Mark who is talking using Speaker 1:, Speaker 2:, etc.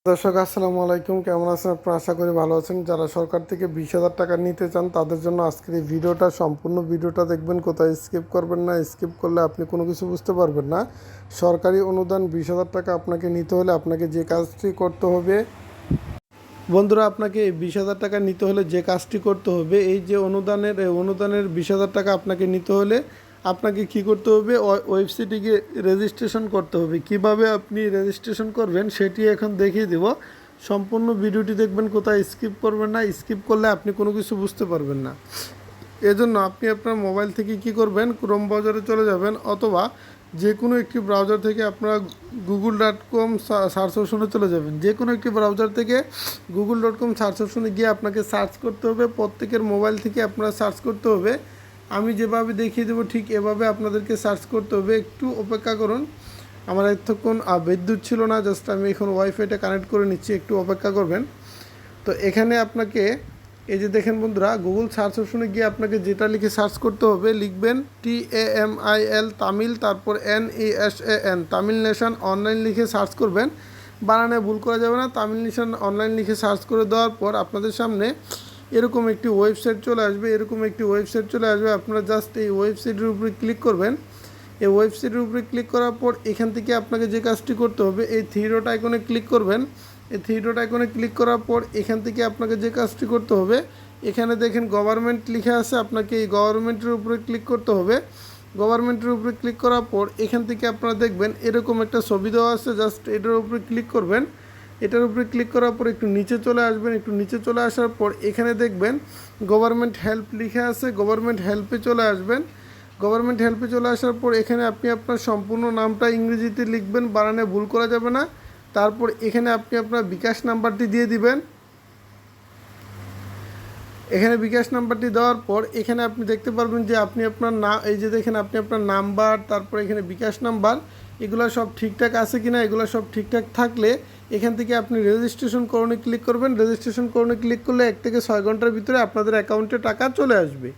Speaker 1: দর্শক আসসালামু আলাইকুম, কেমন আছেন আপনারা? আশা করি ভালো আছেন। যারা সরকার থেকে 20,000 টাকা নিতে চান তাদের জন্য আজকের এই ভিডিওটা, সম্পূর্ণ ভিডিওটা দেখবেন, কোথায় স্কিপ করবেন না। স্কিপ করলে আপনি কোনো কিছু বুঝতে পারবেন না। সরকারি অনুদান 20,000 টাকা আপনাকে নিতে হলে আপনাকে যে কাজটি করতে হবে, বন্ধুরা, আপনাকে এই 20,000 টাকা নিতে হলে যে কাজটি করতে হবে, এই যে অনুদানের 20,000 টাকা আপনাকে নিতে হলে আপনাকে কি করতে হবে? ওয়েবসাইটে গিয়ে রেজিস্ট্রেশন করতে হবে। কিভাবে আপনি রেজিস্ট্রেশন করবেন সেটি এখন দেখিয়ে দেব। সম্পূর্ণ ভিডিওটি দেখবেন, কোথায় স্কিপ করবেন না। স্কিপ করলে আপনি কোনো কিছু বুঝতে পারবেন না। এজন্য আপনি আপনার মোবাইল থেকে কি করবেন, ক্রোম ব্রাউজারে চলে যাবেন, অথবা যে কোনো একটি ব্রাউজার থেকে আপনারা google.com সার্চ অপশনে চলে যাবেন। যে কোনো একটি ব্রাউজার থেকে google.com সার্চ অপশনে গিয়ে আপনাকে সার্চ করতে হবে। প্রত্যেকের মোবাইল থেকে আপনারা সার্চ করতে হবে। আমি যেভাবে দেখিয়ে দেবো ঠিক এভাবে আপনাদেরকে সার্চ করতে হবে। একটু অপেক্ষা করুন, আমার এতক্ষণ বিদ্যুৎ ছিল না, জাস্ট আমি এখন ওয়াইফাইটা কানেক্ট করে নিচ্ছি, একটু অপেক্ষা করবেন। তো এখানে আপনাকে এই যে দেখেন বন্ধুরা, গুগল সার্চ অপশনে গিয়ে আপনাকে যেটা লিখে সার্চ করতে হবে, লিখবেন TAMIL তামিল, তারপর NESAN তামিল নেশন অনলাইন লিখে সার্চ করবেন। বানানে ভুল করা যাবে না। তামিল নেশন অনলাইন লিখে সার্চ করে দেওয়ার পর আপনাদের সামনে এরকম একটি ওয়েবসাইট চলে আসবে। আপনারা জাস্ট এই ওয়েবসাইটের উপরে ক্লিক করবেন। এই ওয়েবসাইটের উপরে ক্লিক করার পর এখান থেকে আপনাকে যে কাজটি করতে হবে, এই থ্রি ডট আইকনে ক্লিক করবেন। এই থ্রি ডট আইকনে ক্লিক করার পর এখান থেকে আপনাকে যে কাজটি করতে হবে, এখানে দেখেন গভর্নমেন্ট লেখা আছে, আপনাকে এই গভর্নমেন্টের উপরে ক্লিক করতে হবে। গভর্নমেন্টের উপরে ক্লিক করার পর এখান থেকে আপনারা দেখবেন এরকম একটা ছবি দেওয়া আছে, জাস্ট এটার উপরে ক্লিক করবেন। এটার উপরে ক্লিক করার পর একটু নিচে চলে আসবেন। একটু নিচে চলে আসার পর এখানে দেখবেন গভর্নমেন্ট হেল্প লেখা আছে, গভর্নমেন্ট হেল্পে চলে আসবেন। গভর্নমেন্ট হেল্পে চলে আসার পর এখানে আপনি আপনার সম্পূর্ণ নামটা ইংরেজিতে লিখবেন, বানানে ভুল করা যাবে না। তারপর এখানে আপনি আপনার বিকাশ নাম্বারটি দিয়ে দিবেন। এখানে বিকাশ নাম্বারটি দেওয়ার পর এখানে আপনি দেখতে পারবেন যে আপনি আপনার এই যে দেখেন আপনি আপনার নাম্বার, তারপর এখানে বিকাশ নাম্বার, এগুলো সব ঠিকঠাক আছে কিনা। এগুলো সব ঠিকঠাক থাকলে এখান থেকে আপনি রেজিস্ট্রেশন করণে ক্লিক করবেন। রেজিস্ট্রেশন করণে ক্লিক করলে 1 থেকে 6 ঘন্টার ভিতরে আপনাদের অ্যাকাউন্টে টাকা চলে আসবে।